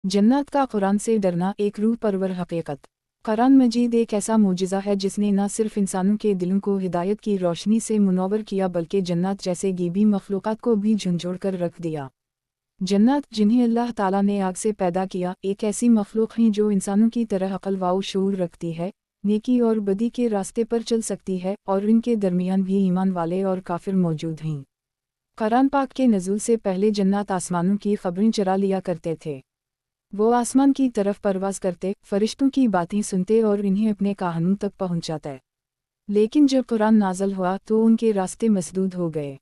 जन्नत का कुरान से डरना एक रूह परवर हकीकत। कुरान मजीद एक ऐसा मोजिज़ा है जिसने न सिर्फ इंसानों के दिलों को हिदायत की रोशनी से मुनव्वर किया बल्कि जन्नत जैसे गीबी मखलूक़ात को भी झंझोड़ कर रख दिया। जन्नत जिन्हें अल्लाह ताला ने आग से पैदा किया, एक ऐसी मखलूक हैं जो इंसानों की तरह अक़ल व शऊर रखती है, नेकी और बदी के रास्ते पर चल सकती है, और इनके दरमियान भी ईमान वाले और काफिर मौजूद हैं। कुरान पाक के नज़ूल से पहले जन्नत आसमानों की खबरें चरा लिया करते थे। वो आसमान की तरफ परवाज़ करते, फरिश्तों की बातें सुनते और इन्हें अपने कानून तक पहुँचाते। लेकिन जब कुरान नाज़िल हुआ तो उनके रास्ते मसदूद हो गए।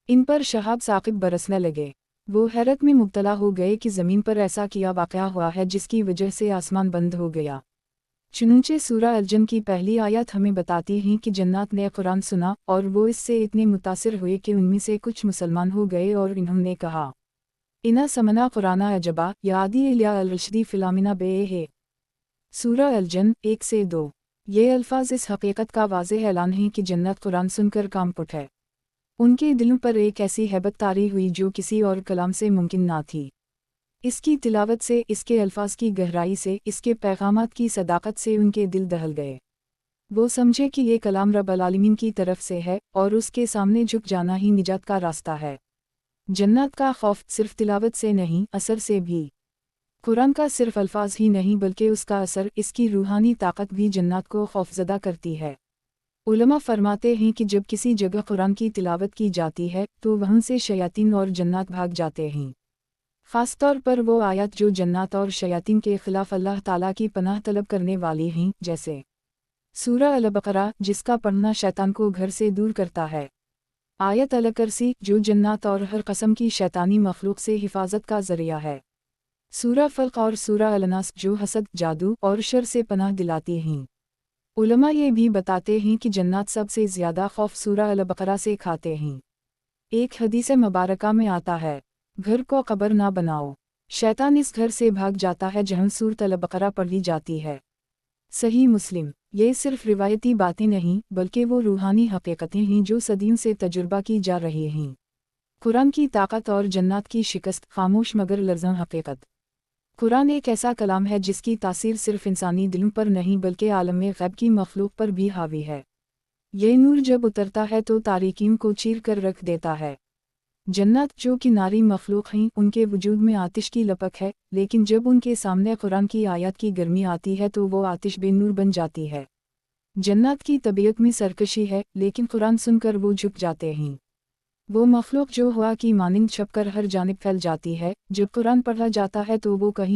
इन पर शहाब साक़िब बरसने लगे। वो हैरत में मुब्तला हो गए कि ज़मीन पर ऐसा क्या वाक़या हुआ है जिसकी वजह से आसमान बंद हो गया। चुनांचे सूरा अल-जिन की पहली आयत हमें बताती है कि जन्नत ने कुरान सुना और वो इससे इतने मुतासिर हुए कि उनमें से कुछ मुसलमान हो गए और इन्होंने कहा, इना समना कुराना अजबा यादी इल्या अल-रशदी फिलामिना बे है। सूरा अल-जिन 1 से 2। ये अल्फाज इस हकीकत का वाज़ेह ऐलान है कि जन्नत कुरान सुनकर काम उठे। उनके दिलों पर एक ऐसी हैबत तारी हुई जो किसी और कलाम से मुमकिन ना थी। इसकी तिलावत से, इसके अल्फाज की गहराई से, इसके पैगामात की सदाकत से उनके दिल दहल गए। वो समझे कि ये कलाम रब अल आलमीन की तरफ से है और उसके सामने झुक जाना ही निजात का रास्ता है। जन्नत का खौफ सिर्फ तिलावत से नहीं, असर से भी। कुरान का सिर्फ अल्फाज ही नहीं बल्कि उसका असर, इसकी रूहानी ताकत भी जन्नत को खौफजदा करती है। उलमा फरमाते हैं कि जब किसी जगह कुरान की तिलावत की जाती है तो वहाँ से शयातीन और जन्नत भाग जाते हैं। ख़ास तौर पर वो आयत जो जन्नत और शयातीन के खिलाफ अल्लाह ताला की पनाह तलब करने वाली हैं, जैसे सूरा अल-बकरा जिसका पढ़ना शैतान को घर से दूर करता है। आयत अल-कुर्सी जो जन्नत और हर कस्म की शैतानी मखलूक से हिफाजत का ज़रिया है। सूरा फल्क और सूरा अल-नास जो हसद, जादू और शर से पनाह दिलाती हैं। उलमा ये भी बताते हैं कि जन्नत सबसे ज़्यादा खौफ सूरा अल-बकरा से खाते हैं। एक हदीस मुबारका में आता है, घर को कब्र ना बनाओ, शैतान इस घर से भाग जाता है जहाँ सूरत अल-बकरा पढ़ी जाती है। सही मुस्लिम। ये सिर्फ रिवायती बातें नहीं बल्कि वो रूहानी हकीकतें हैं जो सदियों से तजुर्बा की जा रही हैं। कुरान की ताकत और जन्नत की शिकस्त, खामोश मगर लर्ज़ां हकीकत। कुरान एक ऐसा कलाम है जिसकी तासीर सिर्फ इंसानी दिलों पर नहीं बल्कि आलम गैब की मखलूक पर भी हावी है। ये नूर जब उतरता है तो तारीकीन को चीर कर रख देता है। जन्नत जो कि नारी मखलूक हैं, उनके वजूद में आतिश की लपक है, लेकिन जब उनके सामने कुरान की आयत की गर्मी आती है तो वो आतिश बेनूर बन जाती है। जन्नत की तबीयत में सरकशी है, लेकिन कुरान सुनकर वो झुक जाते हैं। वो मखलूक जो हवा की मानिंद छपकर हर जानिब फैल जाती है, जब कुरान पढ़ा जाता है तो वो कहीं